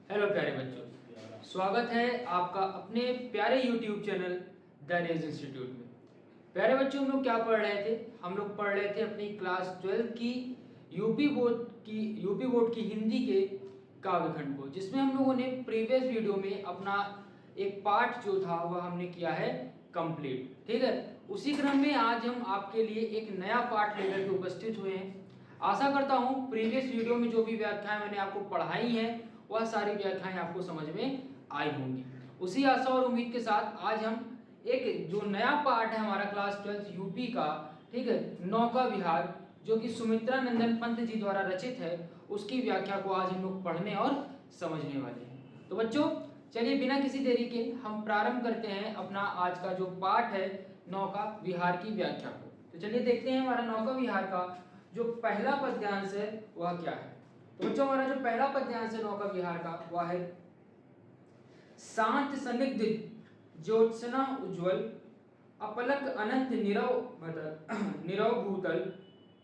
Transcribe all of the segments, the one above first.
Hello प्यारे बच्चों, स्वागत है आपका अपने प्यारे YouTube channel the Raise Institute में। प्यारे बच्चों, हम लोग क्या पढ़ रहे थे? हम लोग पढ़ रहे थे अपनी क्लास 12 की यूपी बोर्ड की हिंदी के काव्यखंड को, जिसमें हम लोगों ने प्रीवियस वीडियो में अपना एक पार्ट जो था वह हमने किया है कंप्लीट। ठीक है, उसी क्रम में आज हम आपके लिए एक नया पार्ट लेकर के उपस्थित हुए हैं। आशा करता हूँ प्रीवियस वीडियो में जो भी व्याख्याएं मैंने आपको पढ़ाई हैं वह सारी व्याख्याएं आपको समझ में आई होंगी। उसी आशा और उम्मीद के साथ आज हम एक जो नया पार्ट है हमारा क्लास 12 यूपी का, ठीक है, नौका विहार, जो कि सुमित्रा नंदन पंत जी द्वारा रचित है, उसकी व्याख्या को आज हम लोग पढ़ने और समझने वाले हैं। तो बच्चों चलिए बिना किसी देरी के हम प्रारंभ करते हैं अपना आज का जो पाठ है नौका विहार की व्याख्या को। तो चलिए देखते हैं हमारा नौका विहार का जो पहला पद्यांश है वह क्या है। तो बच्चों हमारा जो पहला पद्यांश है नौका विहार का वह है शांत सनिग्ध ज्योत्सना उज्ज्वल अपलक अनंत नीरव भूतल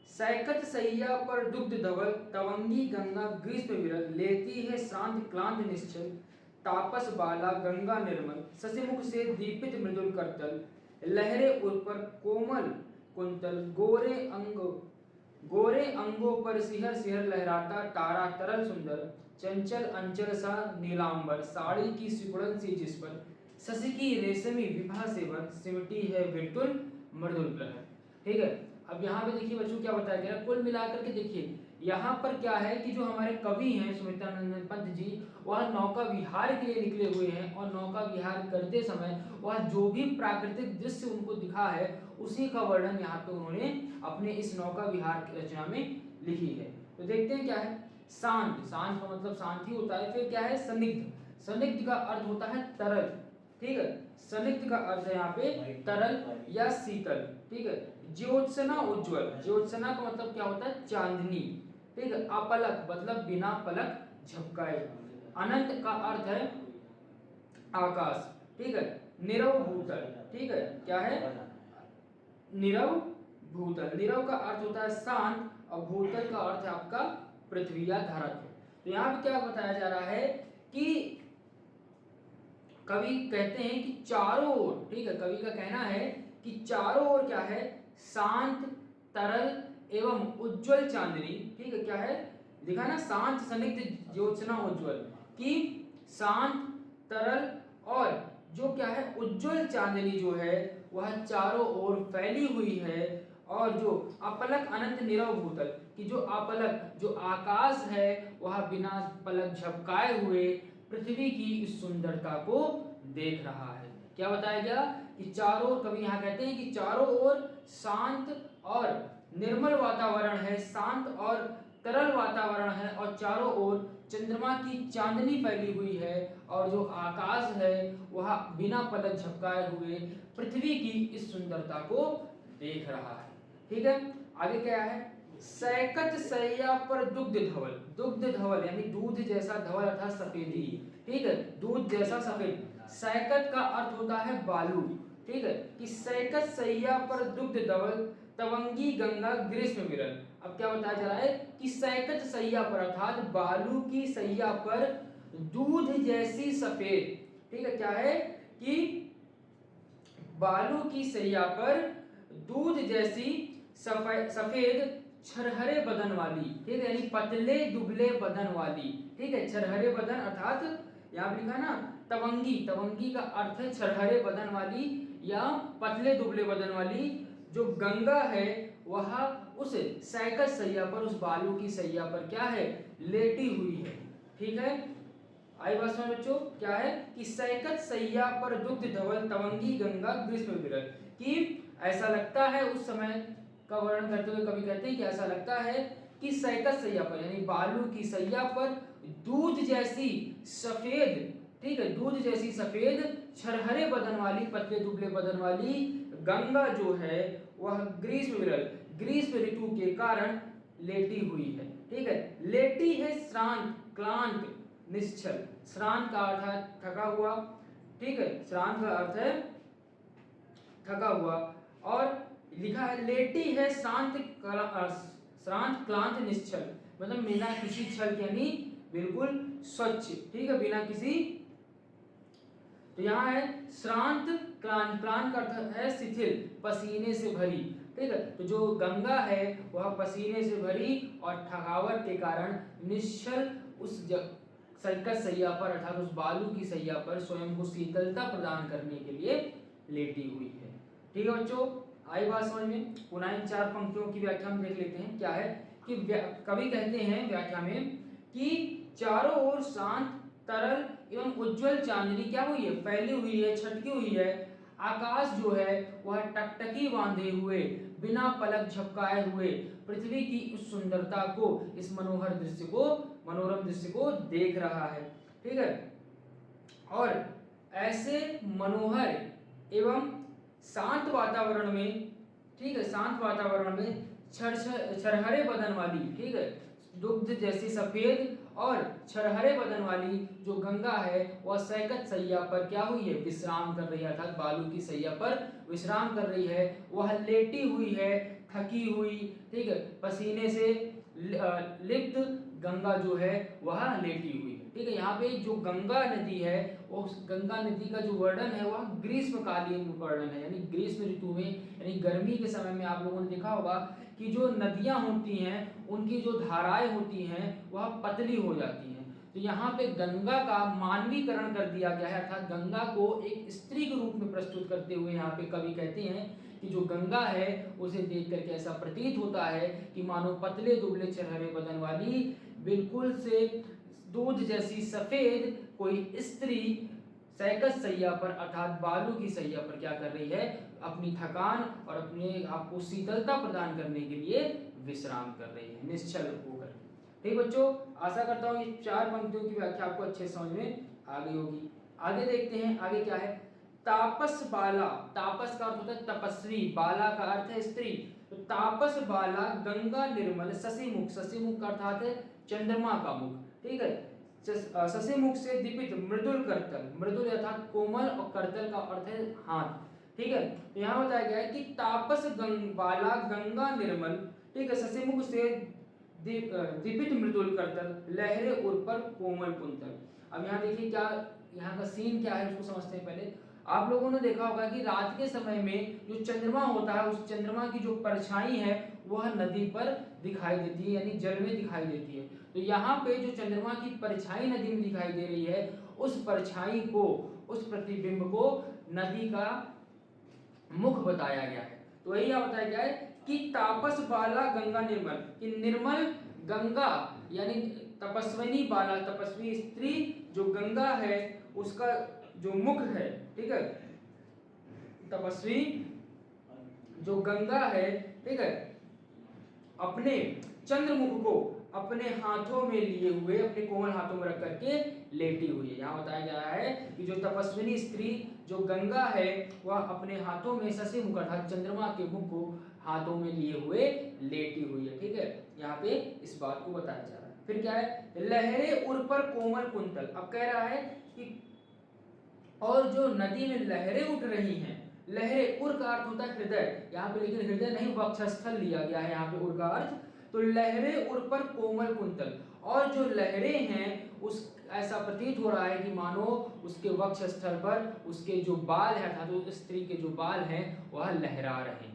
सैकत सैया पर दुग्ध धवल तवंगी गंगा ग्रीष्म विरल लेती है शांत क्लांत निश्चल तापस बाला गंगा निर्मल शशिमुख से दीपित मृदुल करतल लहरे उर पर कोमल कुंतल गोरे अंगों पर सिहर सिहर लहराता तारा तरल सुंदर चंचल अंचल सा नीलांबर साड़ी की सिकुड़न सी जिस पर शशि की रेशमी विभा सेवन सिमटी है बिल्कुल मृदुल प्रहर। ठीक है, अब यहाँ पे देखिए बच्चों क्या बताया गया, कुल मिलाकर के देखिए यहाँ पर क्या है कि जो हमारे कवि हैं सुमित्रा नंदन पंत जी, वह नौका विहार के लिए निकले हुए हैं और नौका विहार करते समय वह जो भी प्राकृतिक दृश्य उनको दिखा है उसी का वर्णन यहाँ पे उन्होंने अपने इस नौका विहार की रचना में लिखी है। तो देखते हैं क्या है। शांत, शांत का मतलब शांति होता है। फिर क्या है सनिग्ध, सनिग्ध का अर्थ होता है तरल। ठीक है, सनिग्ध का अर्थ है यहाँ पे तरल या शीतल। ठीक है, ज्योत्सना उज्ज्वल, ज्योत्सना का मतलब क्या होता है चांदनी। ठीक है, अपलक मतलब बिना पलक झपकाए। अनंत का अर्थ है आकाश। ठीक है, नीरव भूतल, ठीक है, क्या है नीरव भूतल। नीरव का अर्थ होता है शांत और भूतल का अर्थ है आपका पृथ्वी या धरातल। तो यहाँ पे क्या बताया जा रहा है कि कवि कहते हैं कि चारों ओर, ठीक है, कवि का कहना है कि चारों ओर क्या है शांत तरल एवं उज्जवल चांदनी। ठीक है, क्या है लिखा ना, शांत सनिग्ध ज्योत्सना उज्जवल, कि शांत तरल और जो क्या है उज्जवल चांदनी जो है वह चारों ओर फैली हुई है। और जो अपलक अनंत नीरव भूतल, कि जो अपलक जो आकाश है वह बिना पलक झपकाए हुए पृथ्वी की इस सुंदरता को देख रहा है। क्या बताया गया कि चारों ओर, कवि यहाँ कहते हैं कि चारों ओर शांत और निर्मल वातावरण है, शांत और तरल वातावरण है और चारों ओर चंद्रमा की चांदनी फैली हुई है और जो आकाश है वह बिना पलक झपकाए हुए पृथ्वी की इस सुंदरता को देख रहा है। ठीक है, आगे क्या है, सैकत सैया पर दुग्ध धवल, दुग्ध धवल यानी दूध जैसा, धवल अर्थात सफेदी। ठीक है, दूध जैसा सफेद। सैकत का अर्थ होता है बालू। ठीक है, कि सैकत सैया पर दुग्ध धवल तवंगी गंगा ग्रीष्म विरल। अब क्या बताया जा रहा है कि सैकत सैया पर अर्थात बालू की सैया पर दूध जैसी सफेद। ठीक है, क्या है कि बालू की सैया पर दूध जैसी सफेद छरहरे बदन वाली। ठीक है, यानी पतले दुबले बदन वाली। ठीक है, छरहरे बदन अर्थात यहाँ पे लिखा ना तवंगी, तवंगी का अर्थ है छरहरे बदन वाली या पतले दुबले बदन वाली। जो गंगा है वह उस सैकत सैया पर, उस बालू की सैया पर क्या है लेटी हुई है। ठीक है, आई बात में बच्चों, क्या है कि सैकत सैया पर दुग्ध धवल तवंगी गंगा ग्रीष्म विरल, कि ऐसा लगता है उस समय का वर्णन करते हुए कवि कहते हैं कि ऐसा लगता है कि सैकत सैया पर यानी बालू की सैया पर दूध जैसी सफेद, ठीक है, दूध जैसी सफेद छरहरे बदन वाली, पतले दुबले बदन वाली गंगा जो है वह ग्रीष्म विरल, ग्रीष्म ऋतु के कारण लेटी हुई है। ठीक है, लेटी है श्रांत क्लांत निश्चल। श्रांत का अर्थ है थका हुआ। ठीक है, श्रांत का अर्थ है थका हुआ और लिखा है लेटी है शांत क्लांत निश्चल, मतलब बिना किसी छल यानी बिल्कुल स्वच्छ, ठीक है, बिना किसी। तो यहाँ है श्रांत क्लांत, क्लांत का अर्थ है शिथिल, पसीने से भरी, ठीक है। तो जो गंगा है वह पसीने से भरी और थकावट के कारण निश्चल उस संकट सैया पर अर्थात उस बालू की सैया पर स्वयं को शीतलता प्रदान करने के लिए लेटी हुई है। ठीक है बच्चों, आई बात समझ में। पुनः इन 4 पंक्तियों की व्याख्या हम देख लेते हैं। क्या है कि कवि कहते हैं व्याख्या में कि चारों ओर शांत तरल एवं उज्जवल चांदनी क्या हुई है, फैली हुई है, छटकी हुई है। आकाश जो है वह टकटकी बांधे हुए, बिना पलक झपकाए हुए पृथ्वी की उस सुंदरता को, इस मनोहर दृश्य को, मनोरम दृश्य को देख रहा है। ठीक है, और ऐसे मनोहर एवं शांत वातावरण में, ठीक है, शांत वातावरण में छरहरे बदन वाली, ठीक है, दुग्ध जैसी सफेद और छरहरे बदन वाली जो गंगा है वह सैकत सैया पर क्या हुई है, विश्राम कर रही है, अर्थात बालू की सैया पर विश्राम कर रही है। वह लेटी हुई है, थकी हुई, ठीक है, पसीने से लिप्त गंगा जो है वह लेटी हुई है। ठीक है, यहाँ पे जो गंगा नदी है, उस गंगा नदी का जो वर्णन है वह ग्रीष्मकालीन वर्णन है, यानी ग्रीष्म ऋतु में, यानी गर्मी के समय में आप लोगों ने देखा होगा कि जो नदियां होती हैं उनकी जो धाराएं होती हैं वह पतली हो जाती हैं। तो यहाँ पे गंगा का मानवीकरण कर दिया गया है, अर्थात गंगा को एक स्त्री के रूप में प्रस्तुत करते हुए यहाँ पे कवि कहते हैं कि जो गंगा है उसे देख करके ऐसा प्रतीत होता है कि मानो पतले दुबले चरहरे बदन वाली, बिल्कुल से दूध जैसी सफेद कोई स्त्री सैकत सैया पर अर्थात बालू की सैया पर क्या कर रही है, अपनी थकान और अपने आपको शीतलता प्रदान करने के लिए विश्राम कर रही है, निश्चल होकर। ठीक बच्चों, आशा करता हूँ ये 4 पंक्तियों की व्याख्या आपको अच्छे समझ में आ गई होगी। आगे देखते हैं, आगे क्या है, तापस बाला, तापस का अर्थ होता है तपस्वी, बाला का अर्थ है स्त्री। तो तापस बाला गंगा निर्मल शशिमुख, शशिमुख का अर्थात है चंद्रमा का मुख, ठीक है, शशिमुख से दीपित मृदुल करतल, मृदुल अर्थात कोमल और करतल का अर्थ है हाथ। ठीक है, तो यहाँ बताया गया है कि तापस बाला गंगा निर्मल, ठीक है, शशिमुख से दीपित मृदुल करतल, लहरे उर पर कोमल कुंतल। अब यहाँ देखिए क्या, यहाँ का सीन क्या है उसको समझते हैं। पहले आप लोगों ने देखा होगा कि रात के समय में जो चंद्रमा होता है, उस चंद्रमा की जो परछाई है वह नदी पर दिखाई देती है, यानी जल में दिखाई देती है। तो यहाँ पे जो चंद्रमा की परछाई नदी में दिखाई दे रही है, उस परछाई को, उस प्रतिबिंब को नदी का मुख बताया गया है। तो वही यहाँ बताया गया है कि तापस बाला गंगा निर्मल, कि निर्मल गंगा यानी तपस्विनी बाला, तपस्वी स्त्री जो गंगा है उसका जो मुख है, ठीक है, तपस्वी जो गंगा है, ठीक है, अपने चंद्रमुख को अपने हाथों में लिए हुए, अपने कोमल हाथों में रख करके लेटी हुई है। यहाँ बताया गया है कि जो तपस्विनी स्त्री जो गंगा है वह अपने हाथों में शशिमुख अर्थात चंद्रमा के मुख को हाथों में लिए हुए लेटी हुई है। ठीक है, यहाँ पे इस बात को बताया जा रहा है। फिर क्या है, लहरे उर पर कोमल कुंतल। अब कह रहा है कि और जो नदी में लहरें उठ रही हैं, लहरें, उर का अर्थ होता है हृदय, यहाँ पे लेकिन हृदय नहीं वक्षस्थल लिया गया है यहाँ पे उर का अर्थ। तो लहरें उर पर कोमल कुंतल, और जो लहरें हैं उस ऐसा प्रतीत हो रहा है कि मानो उसके वक्षस्थल पर उसके जो बाल है अर्थात उस स्त्री के जो बाल हैं वह लहरा रहे हैं।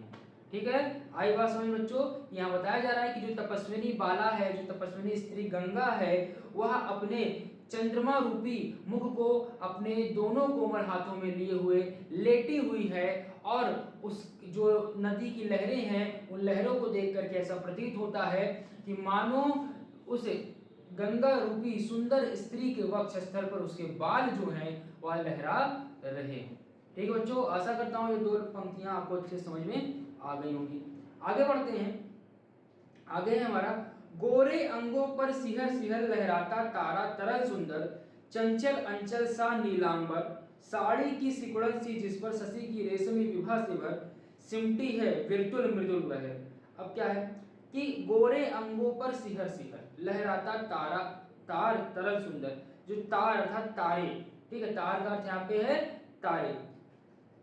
ठीक है, आई बात समझ बच्चों। यहाँ बताया जा रहा है कि जो तपस्विनी बाला है, जो तपस्विनी स्त्री गंगा है, वह अपने चंद्रमा रूपी मुख को अपने दोनों कोमल हाथों में लिए हुए लेटी हुई है, और उस जो नदी की लहरें हैं उन लहरों को देख करके ऐसा प्रतीत होता है कि मानो उस गंगा रूपी सुंदर स्त्री के वक्षस्थल पर उसके बाल जो हैं वह लहरा रहे हैं। ठीक है बच्चों, आशा करता हूँ ये 2 पंक्तियां आपको अच्छे समझ में आ गई होंगी। आगे बढ़ते हैं, आगे है हमारा, गोरे अंगों पर सिहर सिहर लहराता तारा तरल सुंदर, चंचल अंचल सा नीलांबर, साड़ी की सिकुड़न सी जिस पर शशि की रेशमी विभा से भर, सिमटी है विरतुल मृदुल लहर। अब क्या है कि गोरे अंगों पर सिहर सिहर लहराता तारा, तार तरल सुंदर, जो तार अर्थात तारे, ठीक है, तार का अर्थ यहाँ पे है तारे।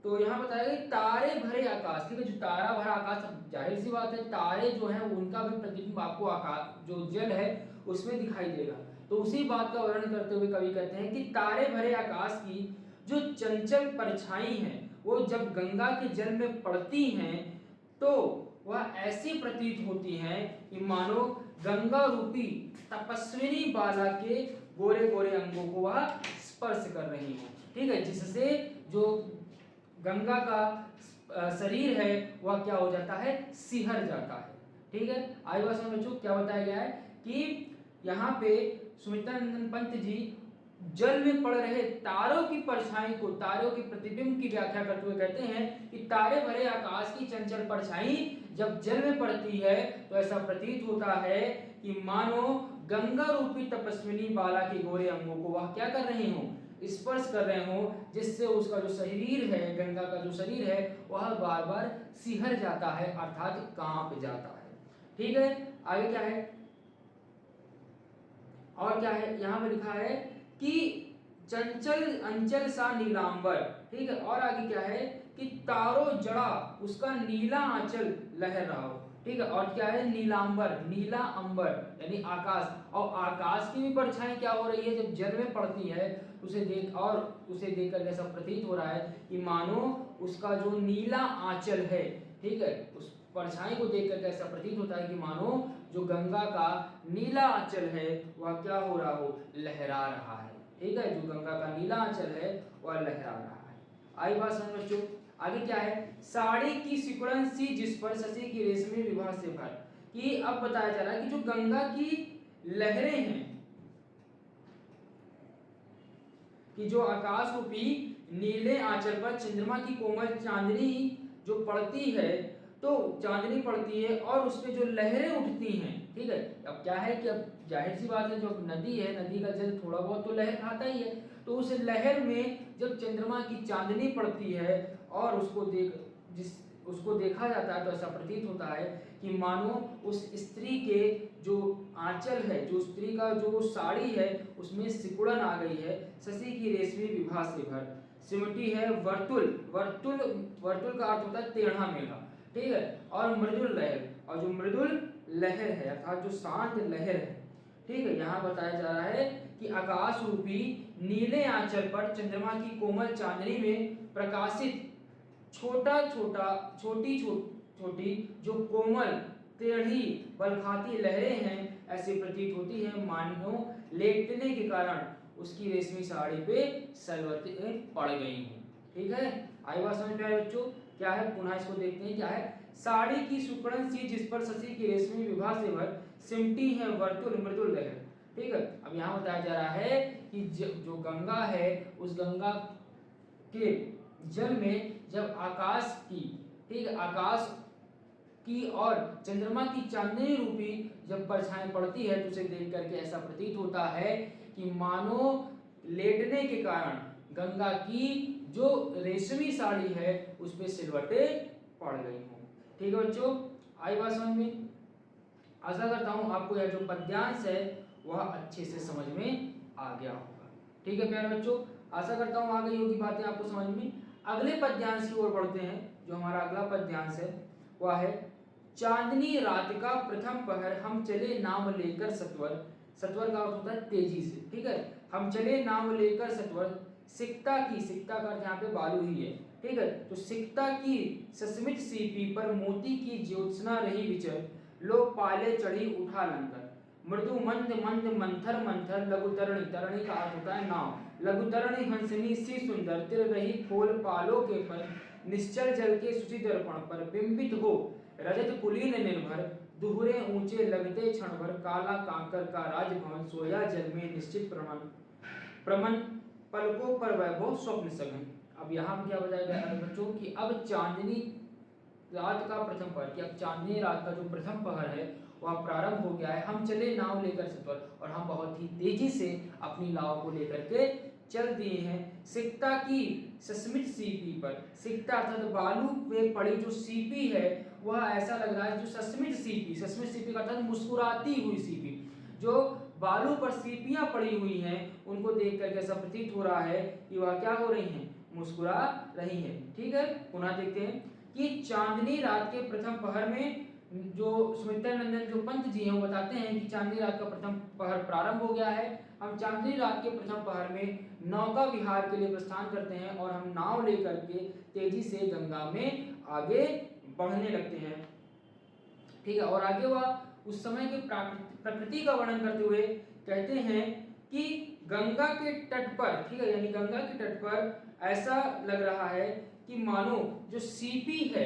तो यहाँ बताया गया तारे भरे आकाश, ठीक है, जो तारा भरा आकाश, जाहिर सी बात है तारे जो हैं उनका भी प्रतिबिंब आपको आकाश जो जल है उसमें दिखाई देगा। तो उसी बात का वर्णन करते हुए कवि कहते हैं कि तारे भरे आकाश की जो चंचल परछाई हैं वो जब गंगा के जल में पड़ती हैं तो वह ऐसी प्रतीत होती हैं कि मानो गंगा रूपी तपस्विनी बाला के गोरे गोरे अंगों को वह स्पर्श कर रही हो। ठीक है, जिससे जो गंगा का शरीर है वह क्या हो जाता है, सिहर जाता है। ठीक है, आगे बात समझ बच्चों क्या बताया गया है कि यहाँ पे सुमित्रानंदन पंत जी जल में पड़ रहे तारों की परछाई को, तारों के प्रतिबिंब की व्याख्या करते हुए कहते हैं कि तारे भरे आकाश की चंचल परछाई जब जल में पड़ती है तो ऐसा प्रतीत होता है कि मानो गंगा रूपी तपस्विनी बाला के गोरे अंगों को वह क्या कर रहे हो, स्पर्श कर रहे हो, जिससे उसका जो शरीर है, गंगा का जो शरीर है वह बार बार सिहर जाता है अर्थात कांप जाता है। ठीक है, आगे क्या है और क्या है, यहाँ पे लिखा है कि चंचल अंचल सा नीलांबर। ठीक है, और आगे क्या है कि तारो जड़ा उसका नीला आंचल लहर रहा हो। ठीक है, और क्या है, नीलांबर, नीला अंबर यानी आकाश, और आकाश की भी परछाई क्या हो रही है जब जल में पड़ती है उसे देख कर ऐसा प्रतीत हो रहा है कि मानो उसका जो नीला आंचल है, ठीक है, उस परछाई को देख कर ऐसा प्रतीत होता है कि मानो जो गंगा का नीला आंचल है वह क्या हो रहा हो, लहरा रहा है। ठीक है, जो गंगा का नीला आंचल है वह लहरा रहा है। आई बात समझ बच्चों, आगे क्या है, साड़ी की सिकुड़न सी जिस पर शशि की रेशमी विभा से भर, कि अब बताया जा रहा है कि जो गंगा की लहरें हैं, कि जो आकाश रूपी नीले आंचल पर चंद्रमा की कोमल चांदनी जो पड़ती है, तो चांदनी पड़ती है और उसमें जो लहरें उठती हैं। ठीक है, अब क्या है कि अब जाहिर सी बात है, जो नदी है, नदी का जल थोड़ा बहुत तो लहर खाता ही है, तो उस लहर में जब चंद्रमा की चांदनी पड़ती है और उसको देखा जाता है तो ऐसा प्रतीत होता है कि मानो उस स्त्री के जो आंचल है, जो स्त्री का जो साड़ी है उसमें सिकुड़न आ गई है, शशि की रेशमी विभा से भर, सिमटी है वर्तुल, वर्तुल का अर्थ होता है टेढ़ा मेढ़ा। ठीक है, और मृदुल लहर, और जो मृदुल लहर है अर्थात जो शांत लहर है। ठीक है, यहाँ बताया जा रहा है कि आकाश रूपी नीले आंचल पर चंद्रमा की कोमल चांदनी में प्रकाशित छोटी जो कोमल टेढ़ी बलखाती लहरें हैं ऐसी प्रतीत होती है मानो लेटने के कारण उसकी रेशमी साड़ी पे सलवटें पड़ गई हैं। ठीक है, आई बात समझ में आए बच्चों, क्या है, पुनः इसको देखते हैं। क्या है, साड़ी की सुकड़न सी जिस पर शशि की रेशमी विभा से भर, सिमटी है वर्तुल मृदुल लहर। ठीक है, अब यहाँ बताया जा रहा है कि जो गंगा है उस गंगा के जल में जब आकाश की, ठीक है, आकाश की और चंद्रमा की चांदनी रूपी जब परछाई पड़ती है तो उसे देख करके ऐसा प्रतीत होता है कि मानो लेटने के कारण गंगा की जो रेशमी साड़ी है उस पे सिलवटें पड़ गई हों। ठीक है बच्चों, आई बात समझ में, आशा करता हूं आपको यह जो पद्यांश है वह अच्छे से समझ में आ गया होगा। ठीक है प्यारे बच्चों, आशा करता हूं आ गई होगी बातें आपको समझ में। अगले पद्यांश की ओर बढ़ते हैं। जो हमारा अगला पद्यांश है वह है, चांदनी रात का प्रथम पहर हम चले नाम लेकर सत्वर, सत्वर का अर्थ होता है तेजी से। ठीक है, हम चले नाम लेकर सत्वर, सिकता की, सिकता का अर्थ यहाँ पे बालू ही है। ठीक है, तो सिकता की सस्मित सीपी पर मोती की ज्योत्सना रही विचर, लो पाले चढ़ी उठा लंकर, मृदु मंद मंद मंथर मंथर लघुतरणी, तरणी का अर्थ होता है नाव, लघुतरणी हंसनी सी सुंदर तिर रही खोल पालो के पर, निश्चल जल के सुचि दर्पण पर बिंबित हो रजत कुलीन निर्भर, दुहरे ऊंचे लगते क्षण भर, काला कांकर का राजभवन सोया जल में निश्चित प्रमन पलकों पर वैभव स्वप्न सघन। अब यहाँ पे क्या बताया गया है बच्चों कि अब चांदनी रात का प्रथम पहर, कि अब चांदनी रात का जो प्रथम पहर है वह प्रारंभ हो गया है। हम चले नाव लेकर सत्वर, और हम बहुत ही तेजी से अपनी नाव को लेकर के चल दिए हैं। सिकता की सस्मित सीपी पर, सिकता अर्थात बालू पे पड़ी जो सीपी है वह ऐसा लग रहा है, जो सस्मित सीपी, सस्मित सीपी का अर्थात मुस्कुराती हुई सीपी, जो बालू पर सीपियां पड़ी हुई हैं उनको देख करके ऐसा प्रतीत हो रहा है कि वह क्या हो रही हैं, मुस्कुरा रही हैं। ठीक है, पुनः देखते हैं कि चांदनी रात के प्रथम पहर में जो सुमित्रानंदन जो पंत जी हैं वो बताते हैं कि चांदनी रात का प्रथम पहर प्रारंभ हो गया है। हम चांदनी रात के प्रथम पहर में नौका विहार के लिए प्रस्थान करते हैं और हम नाव लेकर के तेजी से गंगा में आगे बढ़ने लगते हैं। ठीक है, और आगे वह उस समय के प्रकृति का वर्णन करते हुए कहते हैं कि गंगा के तट पर, ठीक है, यानी गंगा के तट पर ऐसा लग रहा है कि मानो जो सीपी है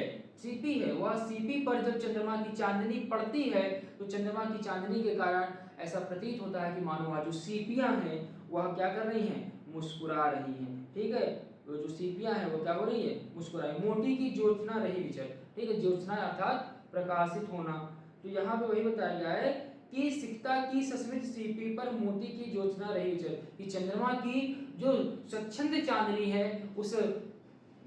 वह सीपी पर जब चंद्रमा की चांदनी पड़ती है तो चंद्रमा की चांदनी के कारण ऐसा प्रतीत होता है कि मानो वह जो सीपियां हैं वह क्या कर रही हैं, मुस्कुरा रही हैं। ठीक है, तो जो सीपियां हैं वो क्या हो रही है, मुस्कुराई। मोती की ज्योत्सना रही विचर, ठीक है, ज्योत्सना अर्थात प्रकाशित होना। तो यहाँ पे वही बताया गया है कि सिकता की सस्मित सीपी पर मोती की ज्योत्सना रही विचर, कि चंद्रमा की जो स्वच्छंद चांदनी है उस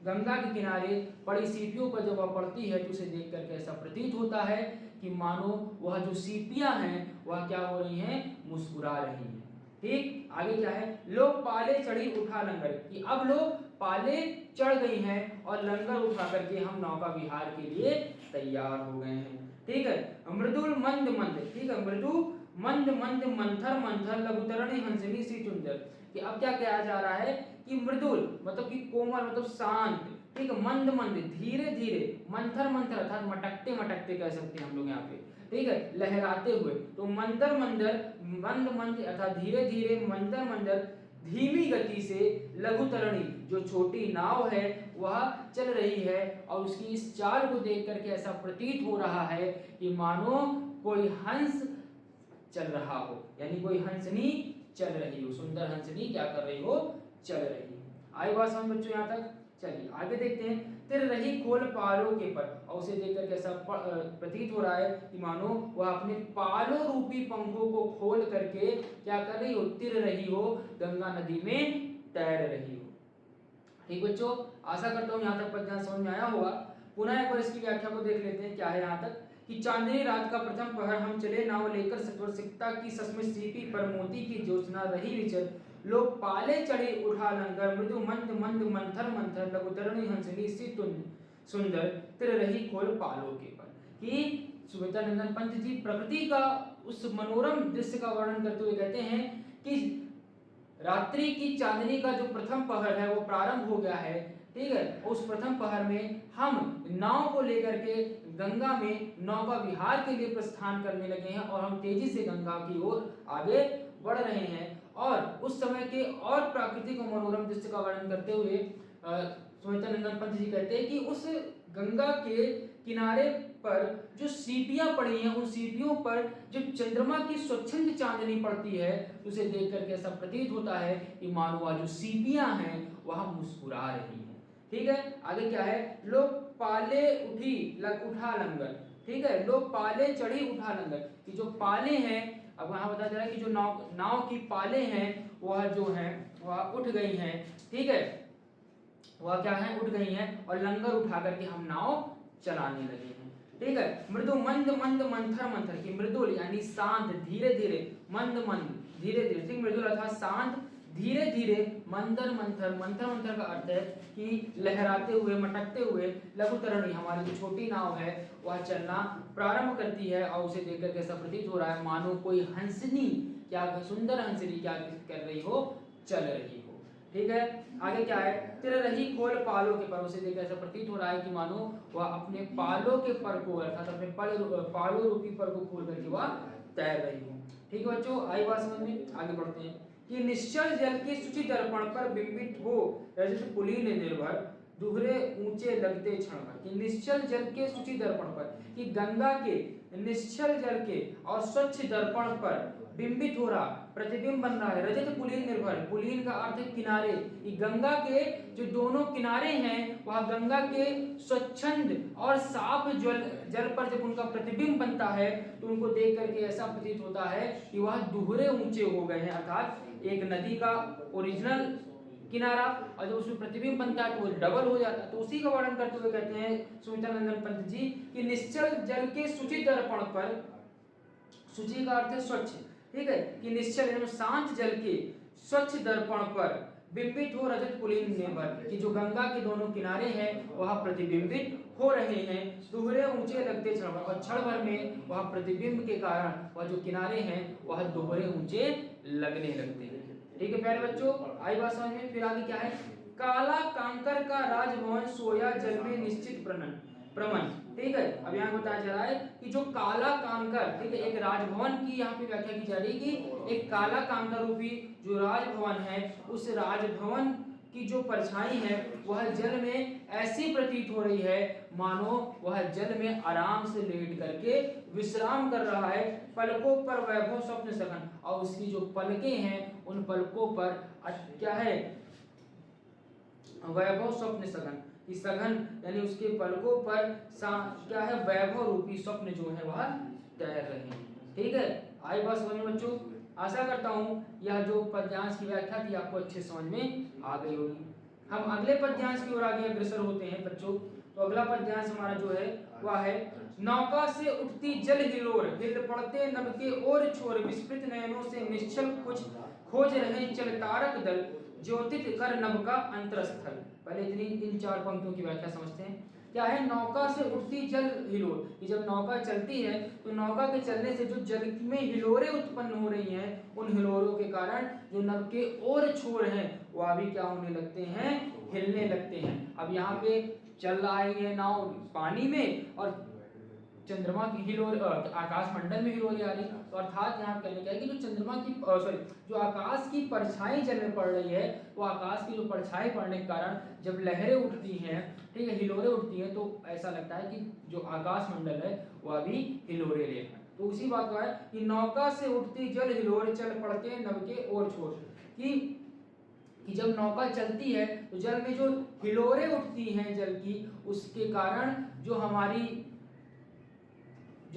गंगा के किनारे पड़ी सीपियों पर जब वह पड़ती है तो उसे देख करके ऐसा प्रतीत होता है कि मानो वह जो सीपियां हैं वह क्या हो रही हैं, मुस्कुरा रही हैं। ठीक, आगे क्या है, लोग पाले चढ़ी उठा लंगर, कि अब लोग पाले चढ़ गई हैं और लंगर उठा करके हम नौका विहार के लिए तैयार हो गए हैं। ठीक है, मृदुल मंद मंद, ठीक है, मृदु मंद मंद मंथर मंथर लघुतरणी हंसनी सी चुंदर, कि अब क्या कहा जा रहा है कि मृदुल मतलब कि कोमल मतलब शांत, ठीक है, मंद मंद धीरे धीरे, मंथर मंथर अर्थात मटकते मटकते कह सकते हैं हम लोग यहाँ पे, ठीक है, लहराते हुए, तो मंदर मंदर मंद मंद अर्थात धीरे धीरे, मंदर मंदर धीमी गति से, लघुतरणी जो छोटी नाव है वह चल रही है और उसकी इस चाल को देख करके ऐसा प्रतीत हो रहा है कि मानो कोई हंस चल रहा हो, यानी कोई हंसनी चल रही हो, सुंदर हंसनी क्या कर रही हो, चल रही हो। आई बात समझ बच्चों यहाँ तक? चलिए आगे देखते हैं। तिर रही खोल पालों के पर, और उसे देखकर कैसा प्रतीत हो रहा है कि मानो वह अपने पालों रूपी पंखों को खोल करके क्या कर रही हो, तिर रही हो, गंगा नदी में तैर रही हो। ठीक बच्चों, आशा करता हूँ यहाँ तक पद्य समझ में आया होगा। पुनः एक बार इसकी व्याख्या को देख लेते हैं। क्या है यहाँ तक कि चांदनी रात का प्रथम पहर हम चले नाव लेकर सत्वर सिकता की सस्मित सीपी पर मोती की ज्योत्सना रही विचर, लोग पाले चढ़े उठा लंगर, मृदु मंद मंद मंथर मंथर लघुतरणी हंसनी सी सुंदर, तिर रही खोल पालों के पर, कि सुमित्रानंदन पंत जी प्रकृति का उस मनोरम दृश्य का वर्णन करते हुए कहते हैं कि रात्रि की चांदनी का जो प्रथम पहर है वो प्रारंभ हो गया है। ठीक है, उस प्रथम पहर में हम नाव को लेकर के गंगा में नौका विहार के लिए प्रस्थान करने लगे हैं और हम तेजी से गंगा की ओर आगे बढ़ रहे हैं। और उस समय के और प्राकृतिक और मनोरम दृश्य का वर्णन करते हुए सुमित्रानंदन पंत जी कहते हैं कि उस गंगा के किनारे पर जो सीपियां पड़ी हैं उन सीपियों पर जो चंद्रमा की स्वच्छंद चांदनी पड़ती है उसे देख करके ऐसा प्रतीत होता है कि मानो वह जो सीपियां हैं वह मुस्कुरा रही हैं। ठीक है, आगे क्या है, लोग पाले उठा लंगर, ठीक है, लोग पाले चढ़ी उठा लंगर, कि जो पाले हैं, अब वहां बताया जा रहा है कि जो नाव की पाले हैं वह जो है वह उठ गई हैं। ठीक है, वह क्या है, उठ गई हैं और लंगर उठा करके हम नाव चलाने लगे हैं। ठीक है, मृदु मंद मंद मंथर मंथर, की मृदुल यानी शांत धीरे धीरे, मंद मंद धीरे धीरे, ठीक, मृदुल अर्थात शांत धीरे धीरे, मंथर मंथर, मंथर मंथर का अर्थ है कि लहराते हुए मटकते हुए, लघुतरणी हमारी जो छोटी नाव है वह चलना प्रारंभ करती है और उसे देखकर कैसा प्रतीत हो रहा है मानो कोई हंसनी, क्या सुंदर हंसनी क्या कर रही हो, चल रही हो। ठीक है, आगे क्या है, तिर रही खोल पालों के पर, उसे देख ऐसा प्रतीत हो रहा है कि मानो वह अपने पालों के पर को अर्थात अपने पालों रूपी पर को खोल करके वह तैर रही हो। ठीक है बच्चों, आई बात समझ में? आगे बढ़ते हैं कि निश्चल जल के शुचि दर्पण पर बिंबित हो रजत पुलीन निर्भर, दुहरे ऊंचे लगते क्षण भर, कि निश्चल जल के शुचि दर्पण पर, कि गंगा के निश्चल जल के और स्वच्छ दर्पण पर बिंबित हो रहा, प्रतिबिंब बन रहा है, रजत पुलीन निर्भर, पुलीन का अर्थ है किनारे, गंगा के जो दोनों किनारे हैं वह गंगा के स्वच्छंद और साफ जल पर जब उनका प्रतिबिंब बनता है तो उनको देख करके ऐसा प्रतीत होता है कि वह दुहरे ऊंचे हो गए हैं, अर्थात एक नदी का ओरिजिनल किनारा और जब उसमें प्रतिबिंब बनता है तो वो डबल हो जाता है। तो उसी का वर्णन करते हुए कहते हैं सुमित्रानंदन पंत जी कि निश्चल जल के शुचि दर्पण पर, शुचि का अर्थ है स्वच्छ, ठीक है, कि निश्चल शांत जल के स्वच्छ दर्पण पर बिंबित हो रजत पुलिंग नेबर, कि जो गंगा के दोनों किनारे हैं वह प्रतिबिंबित हो रहे हैं, दोहरे ऊंचे लगते क्षण भर, और क्षण भर में वह प्रतिबिंब के कारण वह जो किनारे हैं वह दोहरे ऊंचे लगने लगते हैं। ठीक है प्यारे बच्चों, आई बात समझ में। फिर आगे क्या है, काला कांकर का राजभवन सोया जल में निश्चित प्रमन। ठीक है, अब यहाँ बताया जा रहा है कि जो काला कांकर, ठीक है, एक राजभवन की यहाँ पे व्याख्या की जा रही है कि एक काला कांकर रूपी जो राजभवन है, उस राजभवन की जो परछाई है वह जल में ऐसी प्रतीत हो रही है मानो वह जल में आराम से लेट करके विश्राम कर रहा है, पलकों पर वैभव स्वप्न सघन, और उसकी जो पलकें हैं उन पलकों पर क्या है, वैभव स्वप्न सघन, कि सघन यानी उसके पलकों पर क्या है, वैभव रूपी स्वप्न जो है वह तैर रहे हैं। ठीक है, आई बात समझ में बच्चों। आशा करता हूं यह जो पद्यांश की व्याख्या थी आपको अच्छे समझ में आ गई होगी। हम अगले पद्यांश की ओर आगे अग्रसर होते हैं बच्चों। तो अगला पद्यांश हमारा जो है वह है, नौका से उठती जल हिलोर, हिल पड़ते नभ के ओर छोर, विस्मृत नयनों से निश्चल कुछ खोज रहे चल तारक दल, ज्योतित कर नभ का अंतरस्थल। पहले इतनी इन चार पंक्तियों की व्याख्या समझते हैं। क्या है, नौका से उठती जल हिलोर, कि जब नौका चलती है तो नौका के चलने से जो जल में हिलोरें उत्पन्न हो रही हैं, उन हिलोरों के कारण जो नभ के और छोर हैं वह भी क्या होने लगते हैं, हिलने लगते हैं। अब यहाँ पे चल रहा है ये नाव पानी में और चंद्रमा की हिलोर आकाश मंडल में हिलोरें आ रही, तो अर्थात यहाँ कहने का है कि जो चंद्रमा की जो आकाश की परछाई जल में पड़ रही है, वो आकाश की जो परछाई पड़ने के कारण जब लहरें उठती हैं, ठीक है, हिलोरें उठती हैं, तो ऐसा लगता है कि जो आकाश मंडल है वह भी हिलोरें ले रहा है। तो उसी बात का है कि नौका से उठती जल हिलोर चल पड़ते नभ के ओर छोर, कि जब नौका चलती है तो जल में जो हिलोरें उठती हैं जल की, उसके कारण जो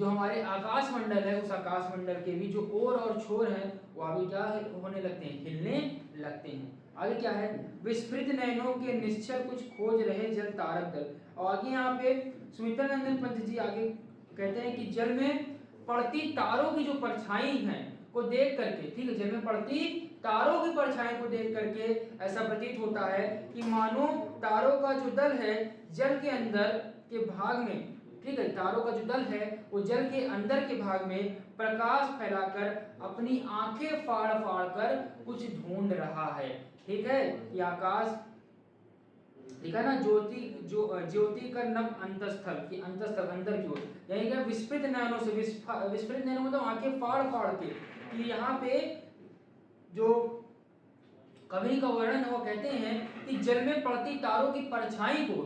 हमारे आकाश मंडल है, उस आकाश मंडल के भी जो ओर और छोर हैं वह भी क्या होने लगते हैं, हिलने लगते हैं। आगे क्या है, विस्मृत नयनों के निश्चल कुछ खोज रहे जल तारक दल। और आगे यहाँ पे सुमित्रा नंदन पंत जी आगे कहते हैं कि जल में पड़ती तारों की जो परछाई हैं को देख करके, ठीक है, जल में पड़ती तारों की परछाई को देख करके ऐसा प्रतीत होता है कि मानो तारों का जो दल है जल के अंदर के भाग में, ठीक है, तारों का जो दल है वो जल के अंदर के भाग में प्रकाश फैलाकर अपनी आंखें फाड़ फाड़ कर कुछ ढूंढ रहा है। ठीक है, ये आकाश लिखा ना, ज्योति का नभ अंतस्थल, की अंतस्थल अंदर की ओर, यानी कि विस्मृत नयनों से, विस्मृत नयनों मतलब आंखें फाड़ फाड़ के, कि यहाँ पे जो कवि का वर्णन है वो कहते हैं कि जल में पड़ती तारों की परछाई को,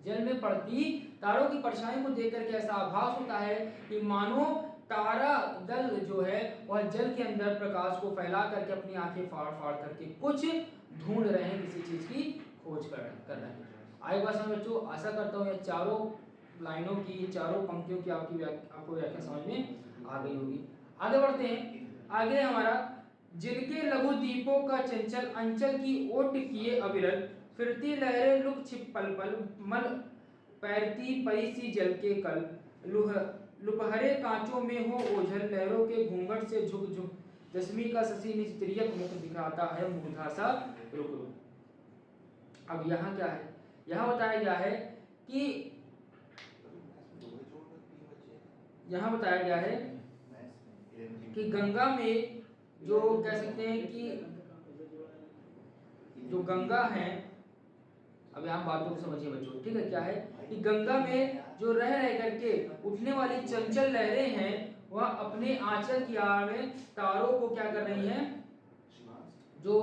जल में पड़ती तारों की परछाई को देख करके ऐसा आभास होता है कि मानो तारा दल जो है वह जल के अंदर प्रकाश को फैला करके अपनी आंखें फाड़ फाड़ करके कुछ ढूंढ रहे हैं, किसी चीज की खोज कर रहे हैं। आगे बात समझ बच्चों, आशा करता हूँ ये चारों लाइनों की, चारों पंक्तियों की आपको व्याख्या समझ में आ गई होगी। आगे बढ़ते हैं। आगे हमारा, जिनके लघु दीपों का चंचल अंचल की ओट किए अविरल, फिरती लहरें लुक छिप पल पल, मल पैरती परी सी जल के कल, लुपहरे कांचों में हो ओझल, लहरों के घूंघट से झुक झुक, दसवीं का शशि निज तिर्यक मुख दिखाता है मुग्धा सा रुक रुक। अब यहाँ क्या है, यहाँ बताया गया है कि यहाँ बताया गया है कि गंगा में जो कह सकते हैं कि जो गंगा है, अब यहाँ बातों को समझिए बच्चों, ठीक है, क्या है कि गंगा में जो रह रह करके उठने वाली चंचल लहरें हैं वह अपने आंचल की आड़ में तारों को क्या कर रही हैं, जो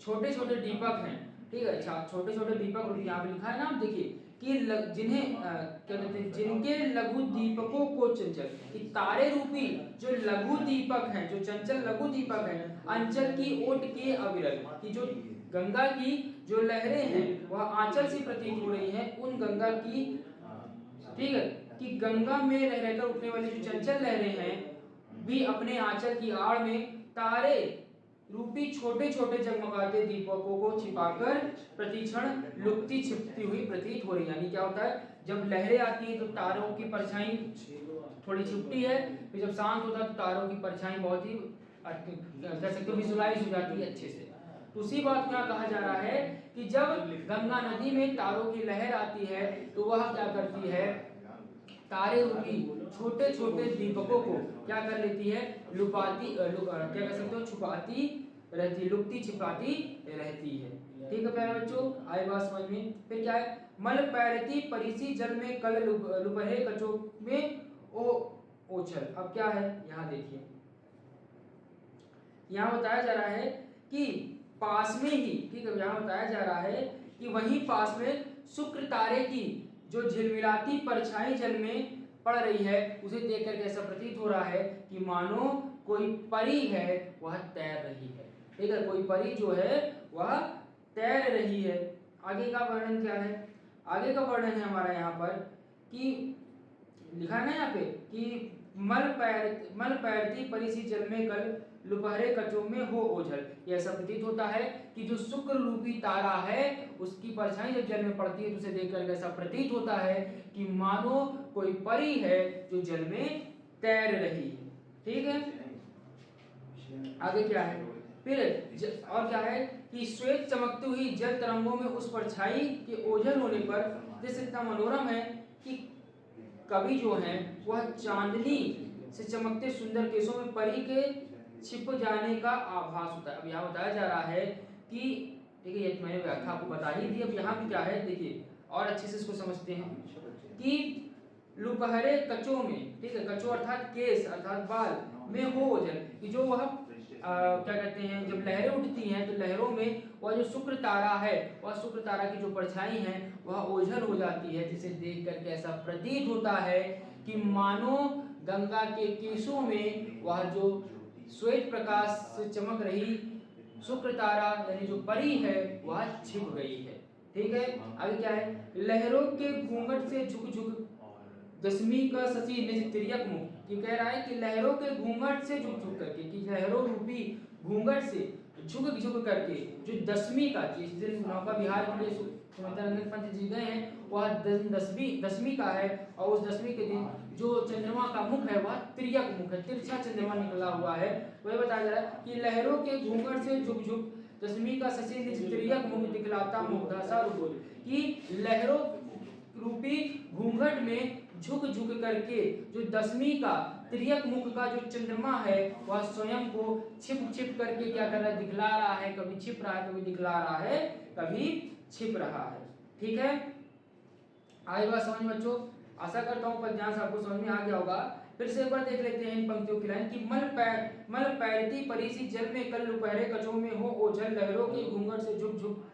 छोटे छोटे दीपक हैं, ठीक है, छोटे छोटे दीपक यहाँ पे लिखा है ना, आप देखिए कि जिन्हें क्या कहते हैं, जिनके लघु दीपकों को चंचल, कि तारे रूपी जो लघु दीपक हैं, जो चंचल लघु दीपक हैं, अंचल की ओट के अविरल, कि जो गंगा की जो लहरें हैं वह आंचल से प्रतीत हो रही हैं, उन गंगा की, ठीक है, कि गंगा में रह रहकर उठने वाली जो चंचल लहरें हैं भी अपने आंचल की आड़ में तारे रूपी छोटे छोटे जगमगाते दीपकों को छिपाकर प्रतिक्षण लुकती छिपती हुई प्रतीत हो रही। यानी क्या होता है, जब लहरें आती है तो तारों की परछाई थोड़ी छिपती है, फिर जब शांत होता है तो तारों की परछाई बहुत ही कह सकते हो विजुलाइज हो जाती है अच्छे से। तो उसी बात को यहाँ कहा जा रहा है कि जब गंगा नदी में तारों की लहर आती है तो वह क्या करती है, तारे रूपी छोटे छोटे दीपकों को क्या कर लेती है, क्या कह सकते हो, छुपाती रहती, लुकती छिपाती रहती है। ठीक है प्यारे बच्चों, आए बात समझ में। फिर क्या है, मल पैरती परिसी जल में कल लुपहे कचो में ओ ओछल। अब क्या है यहाँ देखिए, यहाँ बताया जा रहा है कि पास में ही, ठीक है, यहाँ बताया जा रहा है कि वहीं पास में शुक्र तारे की जो झिलमिलाती परछाई जल में पड़ रही है, उसे देख करके ऐसा प्रतीत हो रहा है कि मानो कोई परी है वह तैर रही है। ठीक है, कोई परी जो है वह तैर रही है। आगे का वर्णन क्या है, आगे का वर्णन है हमारा यहाँ पर कि लिखा है ना यहाँ पे कि मल पैरती परिसी जल में कल लुपहरे कचो में हो ओझल। ये ऐसा प्रतीत होता है कि जो शुक्र रूपी तारा है उसकी परछाई जब जल में पड़ती है तो उसे देखकर ऐसा प्रतीत होता है कि मानो कोई परी है जो जल में तैर रही है। ठीक है, आगे क्या है, फिर और क्या है कि श्वेत चमकती हुई जल तरंगों में उस परछाई के ओझल होने पर दृश्य इतना मनोरम है कि कवि जो है वह चांदनी से चमकते सुंदर केशों में परी के छिप जाने का आभास होता है। अब यहाँ बताया जा रहा है कि, ठीक है, ये मैंने व्याख्या आपको बता ही दी। अब यहाँ भी क्या है देखिए, और अच्छे से इसको समझते हैं कि लुपहरे कचों में, ठीक है, कचो अर्थात केस अर्थात बाल में हो ओझल, कि जो वह क्या कहते हैं, जब लहरें उठती हैं तो लहरों में वह जो शुक्र तारा है, वह शुक्र तारा की जो परछाई है वह ओझल हो जाती है, जिसे देख करके ऐसा प्रतीत होता है कि मानो गंगा के केशों में वह जो श्वेत प्रकाश से चमक रही शुक्र तारा यानी जो परी है वह छिप गई है। ठीक है, आगे क्या है, लहरों के घूंघट से झुक झुक दसवीं का शशि निज तिर्यक मुख। ये कह रहा है कि लहरों के घूंघट से झुक झुक करके, कि लहरों रूपी घूंघट से झुक झुक करके जो दसवीं का, जिस दिन नौका विहार के लिए सुमित्रानंद पंत जी गए हैं वह दसवीं का है, और उस दसवीं के दिन जो चंद्रमा का मुख है वह तिर्यक मुख है, तिरछा चंद्रमा निकला हुआ है। वह बताया जा रहा है कि लहरों के घूंघट से झुक झुक दसवीं का शशि निज तिर्यक मुख दिखलाता मुग्धा रूप, कि लहरों रूपी घूंघट में झुक झुक करके जो दसवीं का तिर्यक मुख का जो चंद्रमा है वह स्वयं को छिप छिप करके क्या कर रहा है, दिखला रहा है, कभी छिप रहा है, कभी दिखला रहा है, कभी छिप रहा है। ठीक है, आई बात समझ में बच्चों, आशा करता हूँ पद्यांश आपको समझ में आ गया होगा। फिर से एक बार देख लेते हैं इन पंक्तियों की लाइन कि मल पैरती परिसी जल में कल लुपहरे कचों में हो ओझल, लहरों के घूंघट से झुक झुक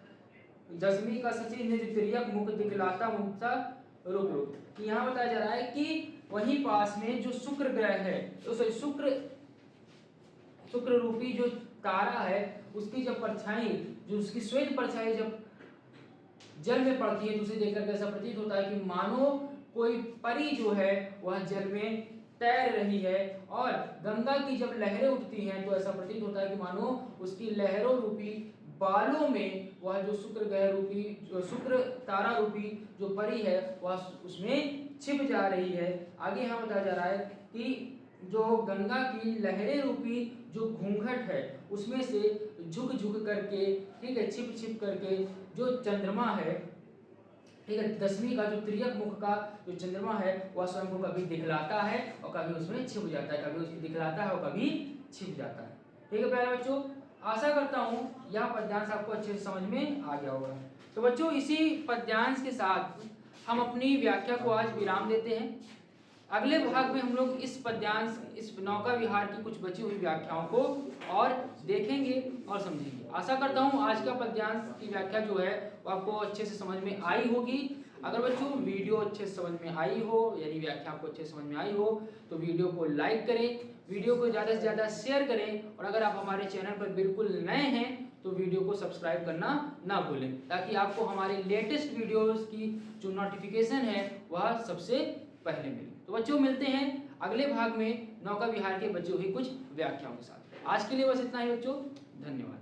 दसवीं का शशि निज तिर्यक मुख दिखलाता मुग्धा रूप रूप। कि यहाँ बताया जा रहा है कि वहीं पास में जो शुक्र ग्रह है, तो शुक्र रूपी जो तारा है उसकी जब परछाई, जो उसकी श्वेत परछाई जब जल में पड़ती है तो उसे देखकर ऐसा प्रतीत होता है कि मानो कोई परी जो है वह जल में तैर रही है, और गंगा की जब लहरें उठती हैं तो ऐसा प्रतीत होता है कि मानो उसकी लहरों रूपी बालों में वह जो शुक्र ग्रह रूपी, जो शुक्र तारा रूपी जो परी है वह उसमें छिप जा रही है। आगे यहाँ बताया जा रहा है कि जो गंगा की लहरें रूपी जो घूंघट है उसमें से झुक झुक करके, ठीक है, छिप छिप करके जो चंद्रमा है, ठीक है, दसवीं का जो तिर्यक मुख का जो चंद्रमा है वह स्वयं को कभी दिखलाता है और कभी उसमें छिप जाता है, कभी उसमें दिखलाता है और कभी छिप जाता है। ठीक है प्यारे बच्चों, आशा करता हूँ यह पद्यांश आपको अच्छे से समझ में आ गया होगा। तो बच्चों इसी पद्यांश के साथ हम अपनी व्याख्या को आज विराम देते हैं। अगले भाग में हम लोग इस पद्यांश, इस नौका विहार की कुछ बची हुई व्याख्याओं को और देखेंगे और समझेंगे। आशा करता हूँ आज का पद्यांश की व्याख्या जो है वो आपको अच्छे से समझ में आई होगी। अगर बच्चों वीडियो अच्छे से समझ में आई हो, यानी व्याख्या आपको अच्छे से समझ में आई हो, तो वीडियो को लाइक करें, वीडियो को ज़्यादा से ज़्यादा शेयर करें, और अगर आप हमारे चैनल पर बिल्कुल नए हैं तो वीडियो को सब्सक्राइब करना ना भूलें, ताकि आपको हमारे लेटेस्ट वीडियोस की जो नोटिफिकेशन है वह सबसे पहले मिले। तो बच्चों मिलते हैं अगले भाग में नौका विहार के बचे हुए कुछ व्याख्याओं के साथ। आज के लिए बस इतना ही बच्चों, धन्यवाद।